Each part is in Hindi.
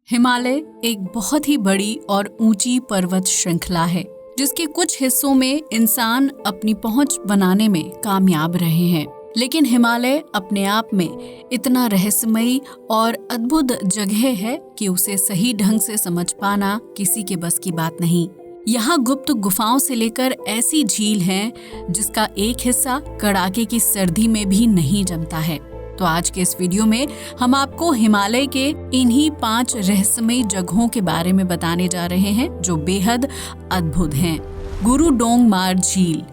हिमालय एक बहुत ही बड़ी और ऊंची पर्वत श्रृंखला है जिसके कुछ हिस्सों में इंसान अपनी पहुंच बनाने में कामयाब रहे हैं। लेकिन हिमालय अपने आप में इतना रहस्यमयी और अद्भुत जगह है कि उसे सही ढंग से समझ पाना किसी के बस की बात नहीं। यहाँ गुप्त गुफाओं से लेकर ऐसी झील हैं जिसका एक हिस्सा कड़ाके की सर्दी में भी नहीं जमता है। तो आज के इस वीडियो में हम आपको हिमालय के इन्हीं 5 रहस्यमयी जगहों के बारे में बताने जा रहे हैं जो बेहद अद्भुत हैं। गुरु डोंगमार झील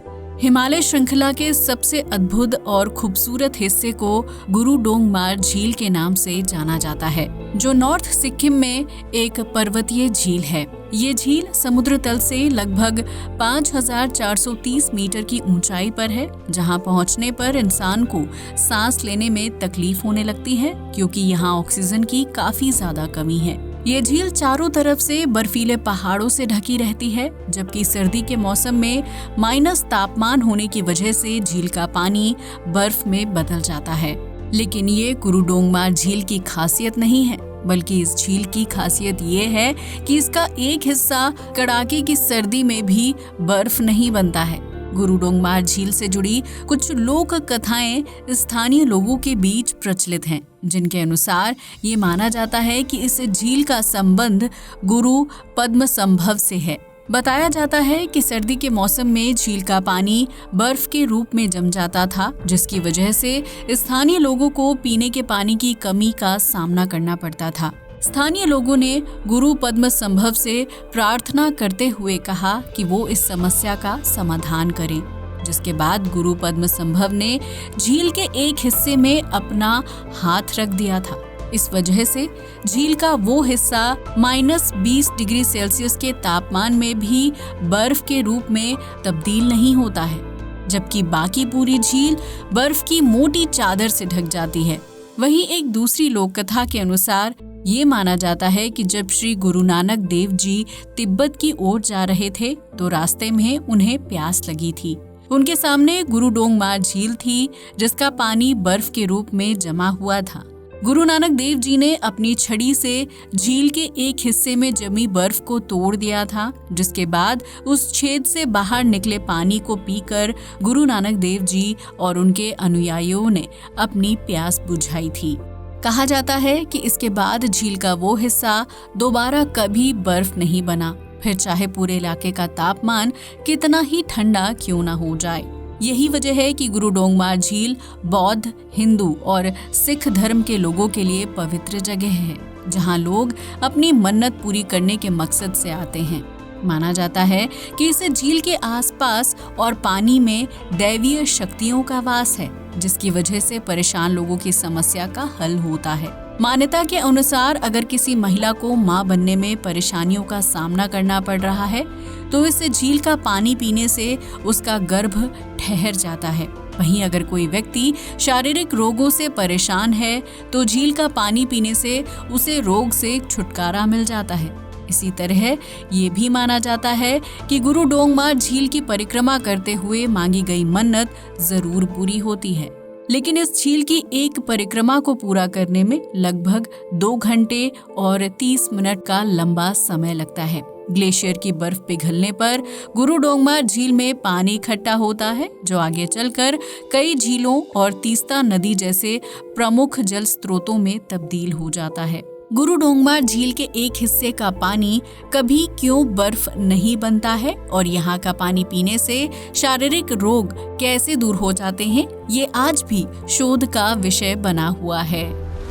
हिमालय श्रृंखला के सबसे अद्भुत और खूबसूरत हिस्से को गुरु डोंगमार झील के नाम से जाना जाता है, जो नॉर्थ सिक्किम में एक पर्वतीय झील है। ये झील समुद्र तल से लगभग 5430 मीटर की ऊंचाई पर है, जहां पहुंचने पर इंसान को सांस लेने में तकलीफ होने लगती है क्योंकि यहाँ ऑक्सीजन की काफी ज्यादा कमी है। ये झील चारों तरफ से बर्फीले पहाड़ों से ढकी रहती है, जबकि सर्दी के मौसम में माइनस तापमान होने की वजह से झील का पानी बर्फ में बदल जाता है। लेकिन ये गुरु डोंगमार झील की खासियत नहीं है, बल्कि इस झील की खासियत ये है कि इसका एक हिस्सा कड़ाके की सर्दी में भी बर्फ नहीं बनता है। गुरु डोंगमार झील से जुड़ी कुछ लोक कथाएं स्थानीय लोगों के बीच प्रचलित हैं, जिनके अनुसार ये माना जाता है कि इस झील का संबंध गुरु पद्मसंभव से है। बताया जाता है कि सर्दी के मौसम में झील का पानी बर्फ के रूप में जम जाता था, जिसकी वजह से स्थानीय लोगों को पीने के पानी की कमी का सामना करना पड़ता था। स्थानीय लोगों ने गुरु पद्मसंभव से प्रार्थना करते हुए कहा कि वो इस समस्या का समाधान करें, जिसके बाद गुरु पद्मसंभव ने झील के एक हिस्से में अपना हाथ रख दिया था। इस वजह से झील का वो हिस्सा -20 डिग्री सेल्सियस के तापमान में भी बर्फ के रूप में तब्दील नहीं होता है, जबकि बाकी पूरी झील बर्फ की मोटी चादर से ढक जाती है। वहीं एक दूसरी लोक कथा के अनुसार ये माना जाता है कि जब श्री गुरु नानक देव जी तिब्बत की ओर जा रहे थे तो रास्ते में उन्हें प्यास लगी थी। उनके सामने गुरु डोंगमार झील थी, जिसका पानी बर्फ के रूप में जमा हुआ था। गुरु नानक देव जी ने अपनी छड़ी से झील के एक हिस्से में जमी बर्फ को तोड़ दिया था, जिसके बाद उस छेद से बाहर निकले पानी को पीकर गुरु नानक देव जी और उनके अनुयायियों ने अपनी प्यास बुझाई थी। कहा जाता है कि इसके बाद झील का वो हिस्सा दोबारा कभी बर्फ नहीं बना, फिर चाहे पूरे इलाके का तापमान कितना ही ठंडा क्यों ना हो जाए। यही वजह है कि गुरु डोंगमार झील बौद्ध, हिंदू और सिख धर्म के लोगों के लिए पवित्र जगह है, जहां लोग अपनी मन्नत पूरी करने के मकसद से आते हैं। माना जाता है कि इस झील के आसपास और पानी में दैवीय शक्तियों का वास है, जिसकी वजह से परेशान लोगों की समस्या का हल होता है। मान्यता के अनुसार अगर किसी महिला को मां बनने में परेशानियों का सामना करना पड़ रहा है तो इस झील का पानी पीने से उसका गर्भ ठहर जाता है। वहीं अगर कोई व्यक्ति शारीरिक रोगों से परेशान है तो झील का पानी पीने से उसे रोग से छुटकारा मिल जाता है। इसी तरह ये भी माना जाता है कि गुरु डोंगमार झील की परिक्रमा करते हुए मांगी गई मन्नत जरूर पूरी होती है। लेकिन इस झील की एक परिक्रमा को पूरा करने में लगभग 2 घंटे और 30 मिनट का लंबा समय लगता है। ग्लेशियर की बर्फ पिघलने पर गुरु डोंगमार झील में पानी इकट्ठा होता है, जो आगे चलकर कई झीलों और तीस्ता नदी जैसे प्रमुख जल स्रोतों में तब्दील हो जाता है। गुरु डोंगमार झील के एक हिस्से का पानी कभी क्यों बर्फ नहीं बनता है और यहाँ का पानी पीने से शारीरिक रोग कैसे दूर हो जाते हैं, ये आज भी शोध का विषय बना हुआ है।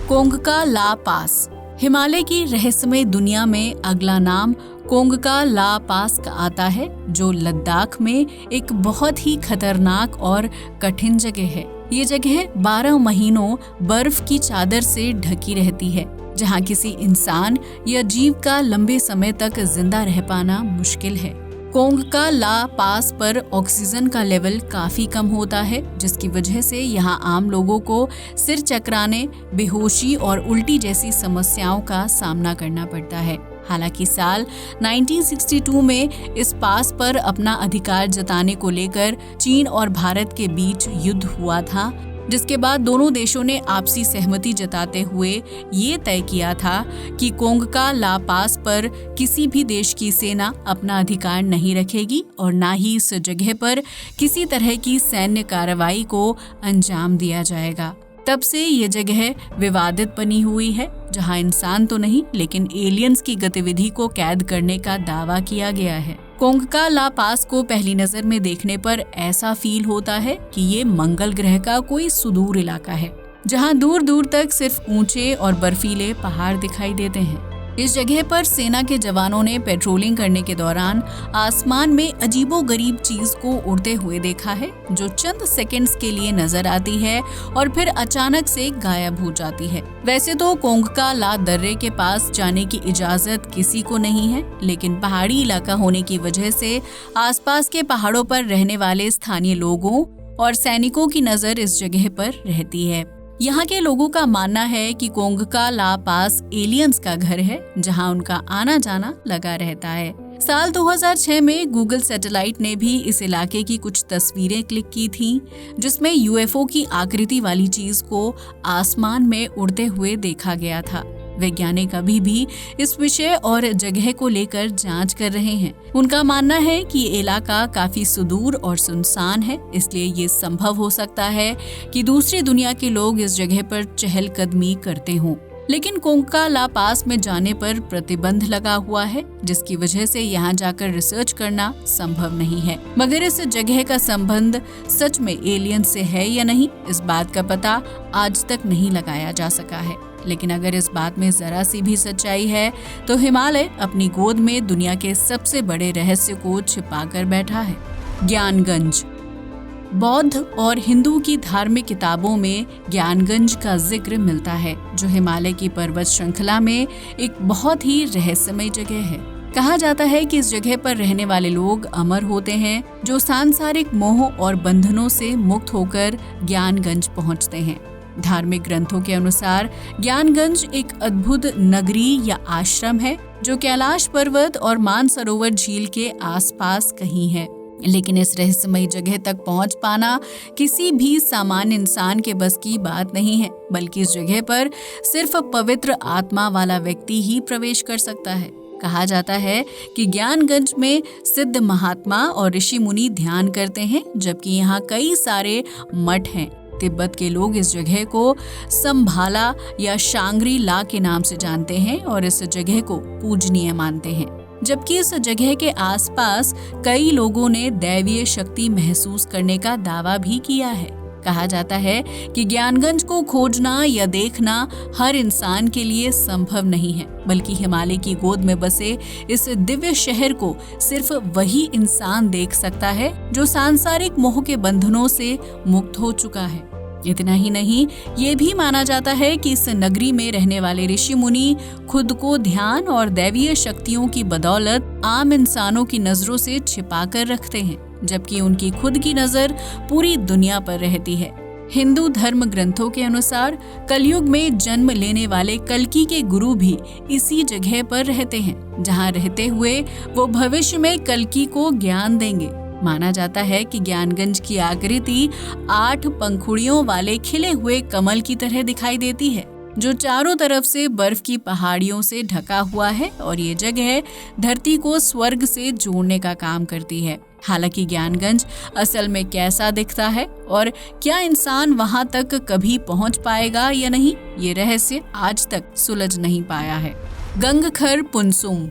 कोंगका ला पास हिमालय की रहस्यमय दुनिया में अगला नाम कोंगका ला पास का आता है, जो लद्दाख में एक बहुत ही खतरनाक और कठिन जगह है। ये जगह 12 महीनों बर्फ की चादर से ढकी रहती है, जहाँ किसी इंसान या जीव का लंबे समय तक जिंदा रह पाना मुश्किल है। कोंगका ला पास पर ऑक्सीजन का लेवल काफी कम होता है, जिसकी वजह से यहाँ आम लोगों को सिर चकराने, बेहोशी और उल्टी जैसी समस्याओं का सामना करना पड़ता है। हालांकि साल 1962 में इस पास पर अपना अधिकार जताने को लेकर चीन और भारत के बीच युद्ध हुआ था जिसके बाद दोनों देशों ने आपसी सहमति जताते हुए ये तय किया था कि कोंगका ला पास पर किसी भी देश की सेना अपना अधिकार नहीं रखेगी और ना ही इस जगह पर किसी तरह की सैन्य कार्रवाई को अंजाम दिया जाएगा। तब से ये जगह विवादित बनी हुई है, जहां इंसान तो नहीं लेकिन एलियंस की गतिविधि को कैद करने का दावा किया गया है। कोंगका ला पास को पहली नजर में देखने पर ऐसा फील होता है कि ये मंगल ग्रह का कोई सुदूर इलाका है, जहां दूर दूर तक सिर्फ ऊंचे और बर्फीले पहाड़ दिखाई देते हैं। इस जगह पर सेना के जवानों ने पेट्रोलिंग करने के दौरान आसमान में अजीबोगरीब चीज को उड़ते हुए देखा है, जो चंद सेकंड्स के लिए नजर आती है और फिर अचानक से गायब हो जाती है। वैसे तो कोंगका ला दर्रे के पास जाने की इजाजत किसी को नहीं है, लेकिन पहाड़ी इलाका होने की वजह से आसपास के पहाड़ों पर रहने वाले स्थानीय लोगों और सैनिकों की नजर इस जगह पर रहती है। यहाँ के लोगों का मानना है कि कोंगका ला पास एलियंस का घर है, जहाँ उनका आना जाना लगा रहता है। साल 2006 में गूगल सैटेलाइट ने भी इस इलाके की कुछ तस्वीरें क्लिक की थीं, जिसमें यूएफओ की आकृति वाली चीज को आसमान में उड़ते हुए देखा गया था। वैज्ञानिक अभी भी इस विषय और जगह को लेकर जांच कर रहे हैं। उनका मानना है कि ये इलाका काफी सुदूर और सुनसान है, इसलिए ये संभव हो सकता है कि दूसरी दुनिया के लोग इस जगह पर चहलकदमी करते हों। लेकिन कोंगका ला पास में जाने पर प्रतिबंध लगा हुआ है, जिसकी वजह से यहाँ जाकर रिसर्च करना संभव नहीं है। मगर इस जगह का संबंध सच में एलियन से है या नहीं, इस बात का पता आज तक नहीं लगाया जा सका है। लेकिन अगर इस बात में जरा सी भी सच्चाई है तो हिमालय अपनी गोद में दुनिया के सबसे बड़े रहस्य को छिपाकर बैठा है। ज्ञानगंज। बौद्ध और हिंदू की धार्मिक किताबों में ज्ञानगंज का जिक्र मिलता है, जो हिमालय की पर्वत श्रृंखला में एक बहुत ही रहस्यमय जगह है। कहा जाता है कि इस जगह पर रहने वाले लोग अमर होते हैं, जो सांसारिक मोह और बंधनों से मुक्त होकर ज्ञानगंज पहुंचते हैं। धार्मिक ग्रंथों के अनुसार ज्ञानगंज एक अद्भुत नगरी या आश्रम है, जो कैलाश पर्वत और मानसरोवर झील के आसपास कहीं है। लेकिन इस रहस्यमयी जगह तक पहुंच पाना किसी भी सामान्य इंसान के बस की बात नहीं है, बल्कि इस जगह पर सिर्फ पवित्र आत्मा वाला व्यक्ति ही प्रवेश कर सकता है। कहा जाता है कि ज्ञानगंज में सिद्ध महात्मा और ऋषि मुनि ध्यान करते हैं, जबकि यहाँ कई सारे मठ हैं। तिब्बत के लोग इस जगह को संभाला या शांग्री ला के नाम से जानते हैं और इस जगह को पूजनीय मानते हैं। जबकि इस जगह के आसपास कई लोगों ने दैवीय शक्ति महसूस करने का दावा भी किया है। कहा जाता है कि ज्ञानगंज को खोजना या देखना हर इंसान के लिए संभव नहीं है, बल्कि हिमालय की गोद में बसे इस दिव्य शहर को सिर्फ वही इंसान देख सकता है जो सांसारिक मोह के बंधनों से मुक्त हो चुका है। इतना ही नहीं, ये भी माना जाता है कि इस नगरी में रहने वाले ऋषि मुनि खुद को ध्यान और दैवीय शक्तियों की बदौलत आम इंसानों की नजरों से छिपा कर रखते हैं, जबकि उनकी खुद की नजर पूरी दुनिया पर रहती है। हिंदू धर्म ग्रंथों के अनुसार कलयुग में जन्म लेने वाले कल्कि के गुरु भी इसी जगह पर रहते हैं, जहां रहते हुए वो भविष्य में कल्कि को ज्ञान देंगे। माना जाता है कि ज्ञानगंज की आकृति 8 पंखुड़ियों वाले खिले हुए कमल की तरह दिखाई देती है, जो चारों तरफ से बर्फ की पहाड़ियों से ढका हुआ है और ये जगह धरती को स्वर्ग से जोड़ने का काम करती है। हालांकि ज्ञानगंज असल में कैसा दिखता है और क्या इंसान वहां तक कभी पहुंच पाएगा या नहीं, ये रहस्य आज तक सुलझ नहीं पाया है। गंगखर पुनसुम।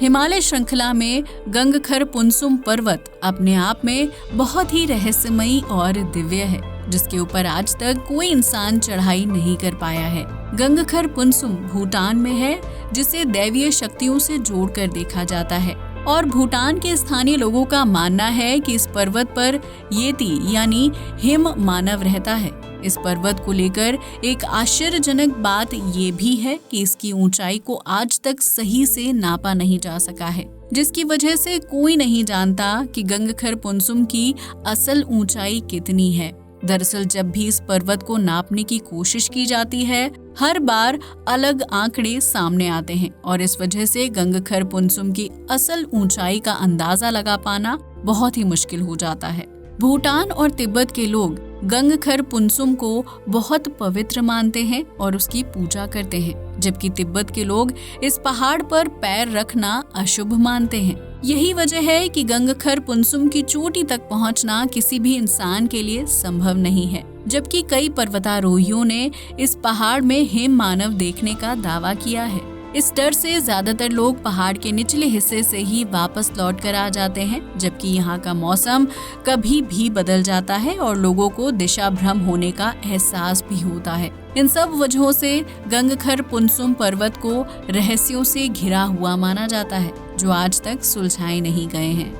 हिमालय श्रृंखला में गंगखर पुनसुम पर्वत अपने आप में बहुत ही रहस्यमयी और दिव्य है, जिसके ऊपर आज तक कोई इंसान चढ़ाई नहीं कर पाया है। गंगखर पुनसुम भूटान में है, जिसे दैवीय शक्तियों से जोड़कर देखा जाता है और भूटान के स्थानीय लोगों का मानना है कि इस पर्वत पर येती यानी हिम मानव रहता है। इस पर्वत को लेकर एक आश्चर्यजनक बात ये भी है कि इसकी ऊंचाई को आज तक सही से नापा नहीं जा सका है, जिसकी वजह से कोई नहीं जानता कि गंगखर पुनसुम की असल ऊंचाई कितनी है। दरअसल जब भी इस पर्वत को नापने की कोशिश की जाती है, हर बार अलग आंकड़े सामने आते हैं और इस वजह से गंगखर पुनसुम की असल ऊंचाई का अंदाजा लगा पाना बहुत ही मुश्किल हो जाता है। भूटान और तिब्बत के लोग गंगखर पुनसुम को बहुत पवित्र मानते हैं और उसकी पूजा करते हैं, जबकि तिब्बत के लोग इस पहाड़ पर पैर रखना अशुभ मानते हैं। यही वजह है कि गंगखर पुनसुम की चोटी तक पहुंचना किसी भी इंसान के लिए संभव नहीं है, जबकि कई पर्वतारोहियों ने इस पहाड़ में हिम मानव देखने का दावा किया है। इस डर से ज्यादातर लोग पहाड़ के निचले हिस्से से ही वापस लौट कर आ जाते हैं, जबकि यहाँ का मौसम कभी भी बदल जाता है और लोगों को दिशा भ्रम होने का एहसास भी होता है। इन सब वजहों से गंगखर पुनसुम पर्वत को रहस्यों से घिरा हुआ माना जाता है, जो आज तक सुलझाए नहीं गए हैं।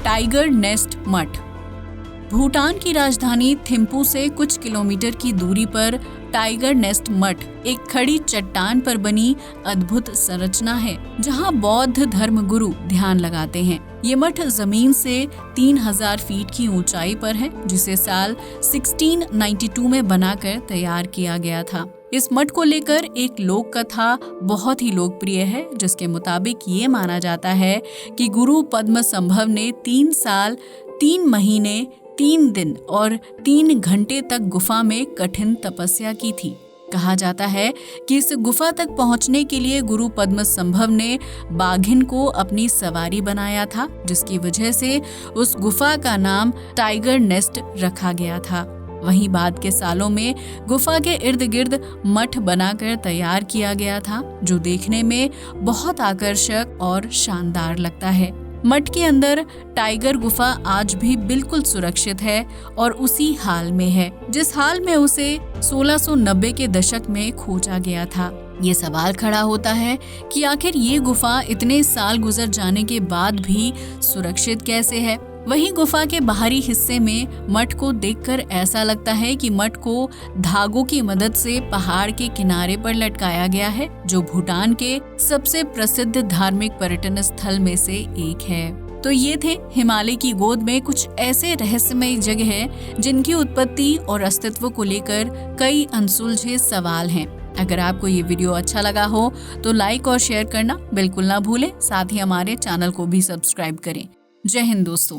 टाइगर नेस्ट मठ। भूटान की राजधानी थिम्पू से कुछ किलोमीटर की दूरी पर टाइगर नेस्ट मठ एक खड़ी चट्टान पर बनी अद्भुत संरचना है, जहां बौद्ध धर्म गुरु ध्यान लगाते हैं। ये मठ जमीन से 3000 फीट की ऊंचाई पर है, जिसे साल 1692 में बनाकर तैयार किया गया था। इस मठ को लेकर एक लोक कथा बहुत ही लोकप्रिय है, जिसके मुताबिक ये माना जाता है कि गुरु पद्म संभव ने 3 साल 3 महीने 3 दिन और 3 घंटे तक गुफा में कठिन तपस्या की थी। कहा जाता है कि इस गुफा तक पहुंचने के लिए गुरु पद्म संभव ने बाघिन को अपनी सवारी बनाया था, जिसकी वजह से उस गुफा का नाम टाइगर नेस्ट रखा गया था। वहीं बाद के सालों में गुफा के इर्द गिर्द मठ बनाकर तैयार किया गया था, जो देखने में बहुत आकर्षक और शानदार लगता है। मठ के अंदर टाइगर गुफा आज भी बिल्कुल सुरक्षित है और उसी हाल में है जिस हाल में उसे 1690 के दशक में खोजा गया था। ये सवाल खड़ा होता है कि आखिर ये गुफा इतने साल गुजर जाने के बाद भी सुरक्षित कैसे है। वहीं गुफा के बाहरी हिस्से में मठ को देखकर ऐसा लगता है कि मठ को धागों की मदद से पहाड़ के किनारे पर लटकाया गया है, जो भूटान के सबसे प्रसिद्ध धार्मिक पर्यटन स्थल में से एक है। तो ये थे हिमालय की गोद में कुछ ऐसे रहस्यमय जगह जिनकी उत्पत्ति और अस्तित्व को लेकर कई अनसुलझे सवाल हैं। अगर आपको ये वीडियो अच्छा लगा हो तो लाइक और शेयर करना बिल्कुल ना भूलें। साथ ही हमारे चैनल को भी सब्सक्राइब करें। जय हिंद दोस्तों।